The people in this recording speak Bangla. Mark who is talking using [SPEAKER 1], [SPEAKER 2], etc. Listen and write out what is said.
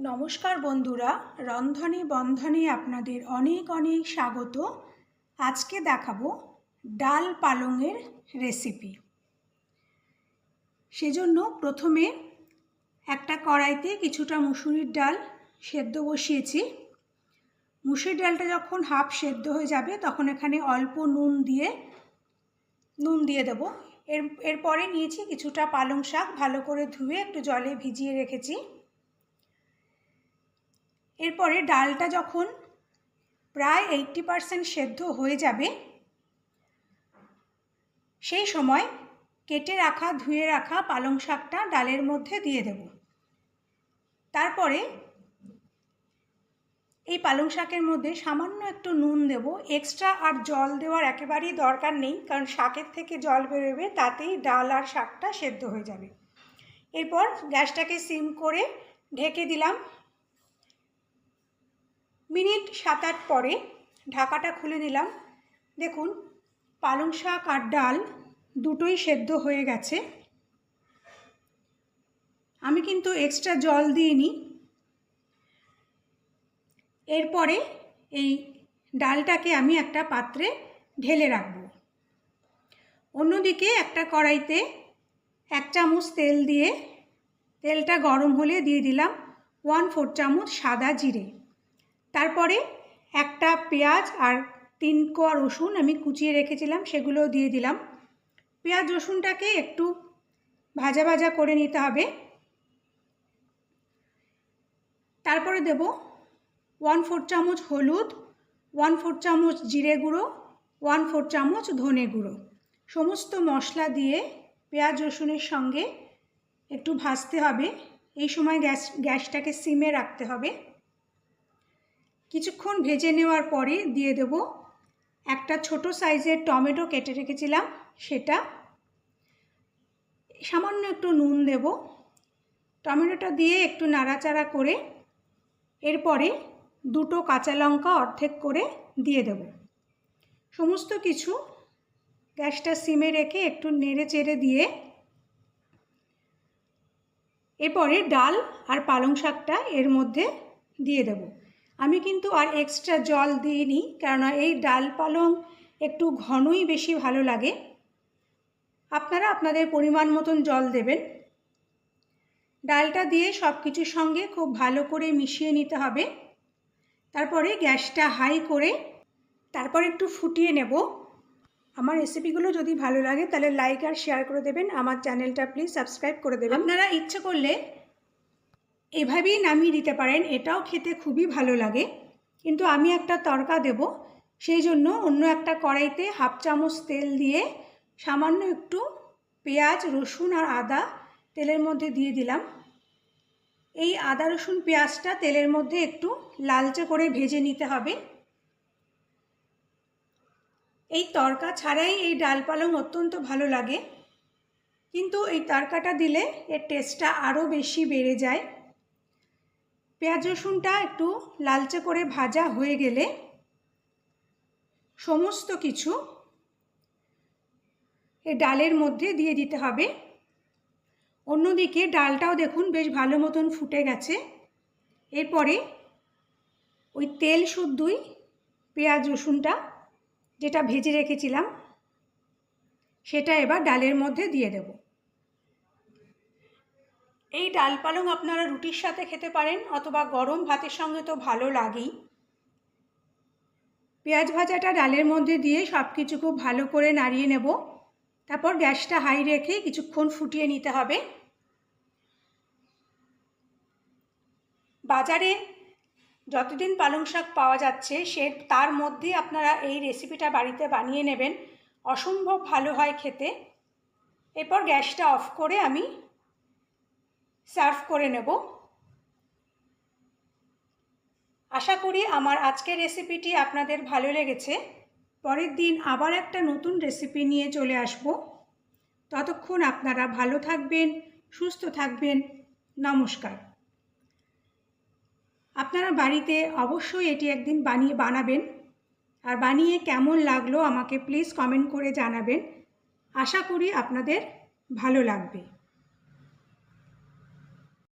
[SPEAKER 1] নমস্কার বন্ধুরা, রন্ধনে বন্ধনে আপনাদের অনেক অনেক স্বাগত। আজকে দেখাবো ডাল পালংয়ের রেসিপি। সেজন্য প্রথমে একটা কড়াইতে কিছুটা মুসুরির ডাল সেদ্ধ বসিয়েছি। মুসুরির ডালটা যখন হাফ সেদ্ধ হয়ে যাবে তখন এখানে অল্প নুন দিয়ে দেবো। এরপরে নিয়েছি কিছুটা পালং শাক, ভালো করে ধুয়ে একটু জলে ভিজিয়ে রেখেছি। এরপরে ডালটা যখন প্রায় 80% সেদ্ধ হয়ে যাবে সেই সময় কেটে রাখা ধুয়ে রাখা পালং শাকটা ডালের মধ্যে দিয়ে দেব। তারপরে এই পালং শাকের মধ্যে সামান্য একটু নুন দেব। এক্সট্রা আর জল দেওয়ার একেবারেই দরকার নেই, কারণ শাকের থেকে জল বেরোবে, তাতেই ডাল আর শাকটা সেদ্ধ হয়ে যাবে। এরপর গ্যাসটাকে সিম করে ঢেকে দিলাম। মিনিট 7-8 পরে ঢাকাটা খুলে নিলাম। দেখুন পালং শাক আর ডাল দুটোই সেদ্ধ হয়ে গেছে। আমি কিন্তু এক্সট্রা জল দিইনি। এরপরে এই ডালটাকে আমি একটা পাত্রে ঢেলে রাখব। অন্যদিকে একটা কড়াইতে 1 চামচ তেল দিয়ে, তেলটা গরম হলে দিয়ে দিলাম 1/4 চামচ সাদা জিরে। তারপরে একটা পেঁয়াজ আর 3 কোয়া রসুন আমি কুচিয়ে রেখেছিলাম, সেগুলো দিয়ে দিলাম। পেঁয়াজ রসুনটাকে একটু ভাজা ভাজা করে নিতে হবে। তারপরে দেব 1/4 চামচ হলুদ, 1/4 চামচ জিরে গুঁড়ো, 1/4 চামচ ধনে গুঁড়ো। সমস্ত মশলা দিয়ে পেঁয়াজ রসুনের সঙ্গে একটু ভাজতে হবে। এই সময় গ্যাসটাকে সিমে রাখতে হবে। কিছুক্ষণ ভেজে নেওয়ার পরে দিয়ে দেব একটা ছোট সাইজের টমেটো কেটে রেখেছিলাম, সেটা। সামান্য একটু নুন দেব। টমেটোটা দিয়ে একটু নাড়াচাড়া করে এরপরে 2টো কাঁচা লঙ্কা অর্ধেক করে দিয়ে দেব। সমস্ত কিছু গ্যাসটা সিমে রেখে একটু নেড়ে চেড়ে দিয়ে এরপরে ডাল আর পালং শাকটা এর মধ্যে দিয়ে দেব। আমি কিন্তু আর এক্সট্রা জল দিইনি, কেননা এই ডাল পালং একটু ঘনই বেশি ভালো লাগে। আপনারা আপনাদের পরিমাণ মতন জল দেবেন। ডালটা দিয়ে সব কিছুর সঙ্গে খুব ভালো করে মিশিয়ে নিতে হবে। তারপরে গ্যাসটা হাই করে তারপর একটু ফুটিয়ে নেব। আমার রেসিপিগুলো যদি ভালো লাগে তাহলে লাইক আর শেয়ার করে দেবেন। আমার চ্যানেলটা প্লিজ সাবস্ক্রাইব করে দেবেন। আপনারা ইচ্ছে করলে এভাবেই নামিয়ে দিতে পারেন, এটাও খেতে খুবই ভালো লাগে। কিন্তু আমি একটা তড়কা দেব, সেই জন্য অন্য একটা কড়াইতে 1/2 চামচ তেল দিয়ে সামান্য একটু পেঁয়াজ রসুন আর আদা তেলের মধ্যে দিয়ে দিলাম। এই আদা রসুন পেঁয়াজটা তেলের মধ্যে একটু লালচে করে ভেজে নিতে হবে। এই তড়কা ছাড়াই এই ডাল পালং অত্যন্ত ভালো লাগে, কিন্তু এই তড়কাটা দিলে এর টেস্টটা আরও বেশি বেড়ে যায়। পেঁয়াজ রসুনটা একটু লালচে করে ভাজা হয়ে গেলে সমস্ত কিছু এই ডালের মধ্যে দিয়ে দিতে হবে। অন্যদিকে ডালটাও দেখুন বেশ ভালো মতন ফুটে গেছে। এরপরে ওই তেল শুদ্ধই পেঁয়াজ রসুনটা যেটা ভেজে রেখেছিলাম সেটা এবার ডালের মধ্যে দিয়ে দেব। এই ডাল পালং আপনারা রুটির সাথে খেতে পারেন অথবা গরম ভাতের সঙ্গে তো ভালো লাগেই। পেঁয়াজ ভাজাটা ডালের মধ্যে দিয়ে সব কিছু খুব ভালো করে নাড়িয়ে নেব। তারপর গ্যাসটা হাই রেখে কিছুক্ষণ ফুটিয়ে নিতে হবে। বাজারে যতদিন পালং শাক পাওয়া যাচ্ছে তার মধ্যে আপনারা এই রেসিপিটা বাড়িতে বানিয়ে নেবেন, অসম্ভব ভালো হয় খেতে। এরপর গ্যাসটা অফ করে আমি সার্ভ করে নেব। আশা করি আমার আজকের রেসিপিটি আপনাদের ভালো লেগেছে। পরের দিন আবার একটা নতুন রেসিপি নিয়ে চলে আসব। ততক্ষণ আপনারা ভালো থাকবেন, সুস্থ থাকবেন। নমস্কার। আপনারা বাড়িতে অবশ্যই এটি একদিন বানাবেন, আর বানিয়ে কেমন লাগলো আমাকে প্লিজ কমেন্ট করে জানাবেন। আশা করি আপনাদের ভালো লাগবে।